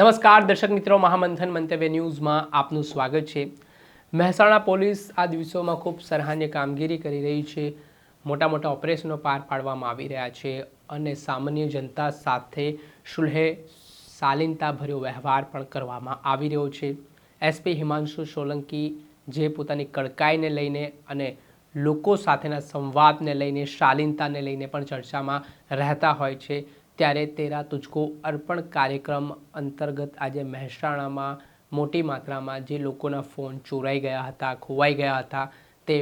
નમસ્કાર દર્શક મિત્રો, મહામંથન મંતવ્ય ન્યૂઝમાં આપનું સ્વાગત છે। મહેસાણા પોલીસ આ દિવસોમાં ખૂબ સરાહનીય કામગીરી કરી રહી છે। મોટા મોટા ઓપરેશનો પાર પાડવામાં આવી રહ્યા છે અને સામાન્ય જનતા સાથે સુલહે શાલીનતાભર્યો વ્યવહાર પણ કરવામાં આવી રહ્યો છે। એસપી હિમાંશુ સોલંકી જે પોતાની કડકાઈને લઈને અને લોકો સાથેના સંવાદને લઈને શાલીનતાને લઈને પણ ચર્ચામાં રહેતા હોય છે, ત્યારે તેરા તુજકો અર્પણ કાર્યક્રમ અંતર્ગત આજે મહેસાણામાં મોટી માત્રામાં જે લોકોના ફોન ચોરાઈ ગયા હતા, ખોવાઈ ગયા હતા, તે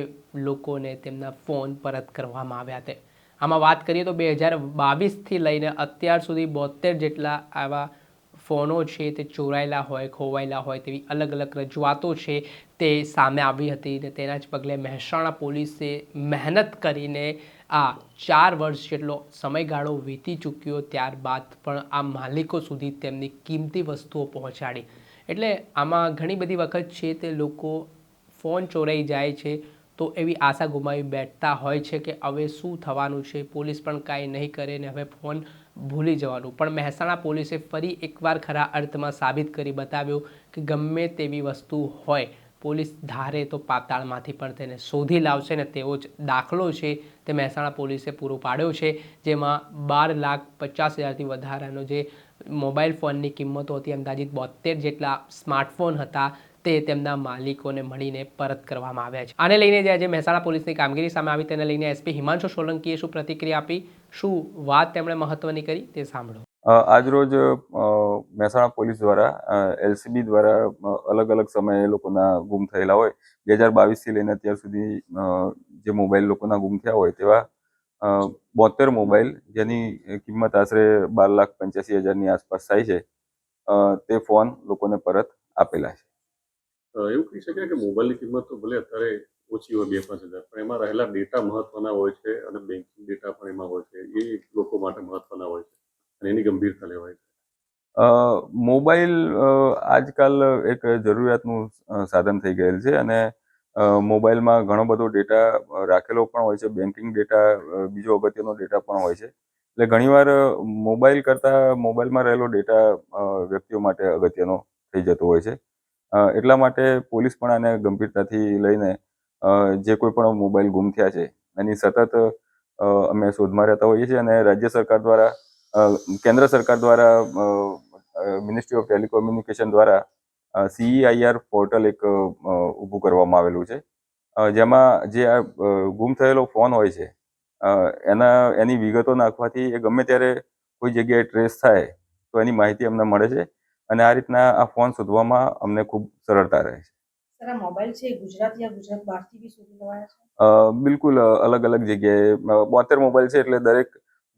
લોકોને તેમના ફોન પરત કરવામાં આવ્યા હતા। આમાં વાત કરીએ તો 2022થી લઈને અત્યાર સુધી 72 જેટલા આવા ફોનો છે તે ચોરાયેલા હોય, ખોવાયેલા હોય તેવી અલગ અલગ રજૂઆતો છે તે સામે આવી હતી અને તેના જ પગલે મહેસાણા પોલીસે મહેનત કરીને આ 4 વર્ષ જેટલો સમયગાળો વીતી ચૂક્યો ત્યારબાદ પણ આ માલિકો સુધી તેમની કિંમતી વસ્તુઓ પહોંચાડી। એટલે આમાં ઘણી બધી વખત છે તે લોકો ફોન ચોરાઈ જાય છે તો એવી આશા ગુમાવી બેઠતા હોય છે કે હવે શું થવાનું છે, પોલીસ પણ કાંઈ નહીં કરે ને હવે ફોન ભૂલી જવાનું। પણ મહેસાણા પોલીસે ફરી એકવાર ખરા અર્થમાં સાબિત કરી બતાવ્યું કે ગમે તેવી વસ્તુ હોય, પોલીસ ધારે તો પાતાળમાંથી પણ તેને શોધી લાવશે ને તેવો જ દાખલો છે તે મહેસાણા પોલીસે પૂરો પાડ્યો છે, જેમાં 12,50,000થી વધારાનો જે મોબાઈલ ફોનની કિંમતો હતી, અંદાજિત 72 જેટલા સ્માર્ટફોન હતા, તે તેમના માલિકોને મળીને પરત કરવામાં આવ્યા છે। આને લઈને જે આજે મહેસાણા પોલીસની કામગીરી સામે આવી તેને લઈને એસપી હિમાંશુ સોલંકીએ શું પ્રતિક્રિયા આપી, શું વાત તેમણે મહત્વની કરી, તે સાંભળો। આજરોજ મહેસાણા પોલીસ દ્વારા એલસીબી દ્વારા અલગ અલગ સમયે લોકોના ગુમ થયેલા હોય 2022થી લઈને અત્યાર સુધી જે મોબાઈલ લોકોના ગુમ થયા હોય તેવા 72 મોબાઈલ, જેની કિંમત આશરે 12,85,000ની આસપાસ થાય છે, તે ફોન લોકોને પરત આપેલા છે। એવું કહી શકાય કે મોબાઈલની કિંમત તો ભલે અત્યારે ઓછી હોય 2-5 હજાર, પણ એમાં રહેલા ડેટા મહત્વના હોય છે અને બેંકિંગ ડેટા પણ એમાં હોય છે, એ લોકો માટે મહત્વના હોય છે અને એની ગંભીરતા લેવાય છે। મોબાઈલ આજકાલ એક જરૂરિયાતનું સાધન થઈ ગયેલ છે અને મોબાઈલમાં ઘણો બધો ડેટા રાખેલો પણ હોય છે, બેન્કિંગ ડેટા બીજો અગત્યનો ડેટા પણ હોય છે। એટલે ઘણીવાર મોબાઈલ કરતાં મોબાઈલમાં રહેલો ડેટા વ્યક્તિઓ માટે અગત્યનો થઈ જતો હોય છે। એટલા માટે પોલીસ પણ આને ગંભીરતાથી લઈને જે કોઈ પણ મોબાઈલ ગુમ થયા છે એની સતત અમે શોધમાં રહેતા હોઈએ છીએ અને રાજ્ય સરકાર દ્વારા, કેન્દ્ર સરકાર દ્વારા મિનિસ્ટ્રી ઓફ ટેલિકોમ્યુનિકેશન દ્વારા CEIR પોર્ટલ એક ઊભું કરવામાં આવેલું છે, જેમાં જે આ ગુમ થયેલો ફોન હોય છે એની વિગતો નાખવાથી એ ગમે ત્યારે કોઈ જગ્યાએ ટ્રેસ થાય તો એની માહિતી અમને મળે છે અને આ રીતના આ ફોન શોધવામાં અમને ખૂબ સરળતા રહે છે। સર, આ મોબાઈલ છે ગુજરાત યા ગુજરાત બહારથી બી શોધી લેવાયા છે? બિલકુલ અલગ અલગ જગ્યાએ 72 મોબાઈલ છે, એટલે દરેક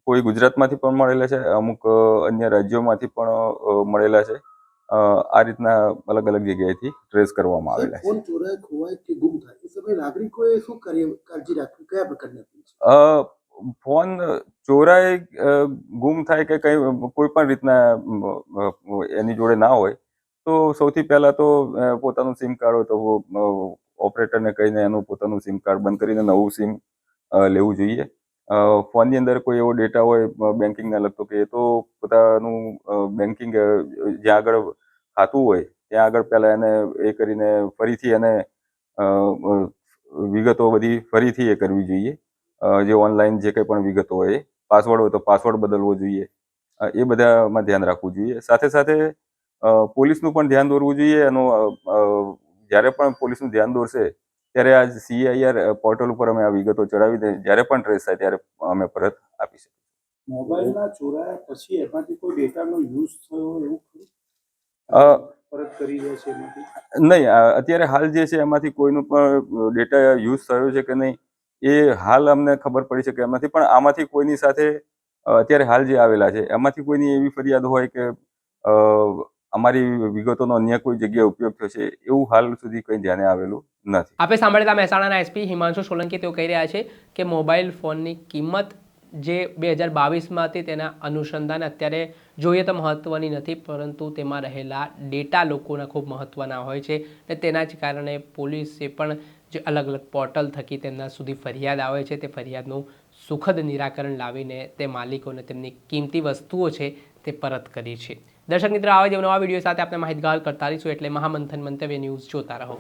કોઈ ગુજરાતમાંથી પણ મળેલા છે, અમુક અન્ય રાજ્યોમાંથી પણ મળેલા છે। આ રીતના અલગ અલગ જગ્યાએથી ટ્રેસ કરવામાં આવેલા છે। ફોન ચોરાય, ખોવાય કે ગુમ થાય એ સમયે નાગરિકોએ શું કાળજી રાખવી, કયા પ્રકારની અપીલ છે? ફોન ચોરાય, ગુમ થાય કે કોઈ પણ રીતના એની જોડે ના હોય તો સૌથી પહેલા તો પોતાનું સિમ કાર્ડ હોય તો ઓપરેટરને કહીને એનું પોતાનું સિમ કાર્ડ બંધ કરીને નવું સિમ લેવું જોઈએ। ફોનની અંદર કોઈ એવો ડેટા હોય બેન્કિંગને લગતો કે તો પોતાનું બેન્કિંગ જ્યાં આગળ ખાતું હોય ત્યાં આગળ પહેલાં એને એ કરીને ફરીથી એને વિગતો બધી ફરીથી એ કરવી જોઈએ। જે ઓનલાઈન જે કંઈ પણ વિગતો હોય, પાસવર્ડ હોય તો પાસવર્ડ બદલવો જોઈએ, એ બધામાં ધ્યાન રાખવું જોઈએ। સાથે સાથે પોલીસનું પણ ધ્યાન દોરવું જોઈએ। એનું જ્યારે પણ પોલીસનું ધ્યાન દોરશે ત્યારે આ CEIR પોર્ટલ ઉપર અમે આ વિગતો ચડાવીને જ્યારે પણ ટ્રેસ થાય ત્યારે અમે પરત આપી શકીએ। મોબાઈલના ચોરાયા પછી એમાંથી કોઈ ડેટાનો યુઝ થયો એવું ખરું? પરત કરી દે છે એમાંથી? નહીં, અત્યારે હાલ જે છે એમાંથી કોઈનું પણ ડેટા યુઝ થયો છે કે નહીં એ હાલ અમને ખબર પડી શકે એમ નથી, પણ આમાંથી કોઈની સાથે અત્યારે હાલ જે આવેલા છે એમાંથી કોઈની એવી ફરિયાદ હોય કે અમારી વિગતોનો અન્ય કોઈ જગ્યાએ ઉપયોગ થયો છે એવું હાલ સુધી કંઈ ધ્યાને આવેલું નથી। આપણે સાંભળ્યા મહેસાણાના એસપી હિમાંશુ સોલંકી, તેઓ કહી રહ્યા છે કે મોબાઈલ ફોનની કિંમત જે 2022માં હતી તેના અનુસંધાને અત્યારે જોઈએ તો મહત્ત્વની નથી, પરંતુ તેમાં રહેલા ડેટા લોકોના ખૂબ મહત્ત્વના હોય છે અને તેના જ કારણે પોલીસે પણ જે અલગ અલગ પોર્ટલ થકી તેમના સુધી ફરિયાદ આવે છે તે ફરિયાદનું સુખદ નિરાકરણ લાવીને તે માલિકોને તેમની કિંમતી વસ્તુઓ છે તે પરત કરી છે। દર્શક મિત્રો, આવા જ નવા વિડીયો સાથે આપણે માહિતગાર કરતા રહીશું, એટલે મહામંથન મંતવ્ય ન્યૂઝ જોતા રહો.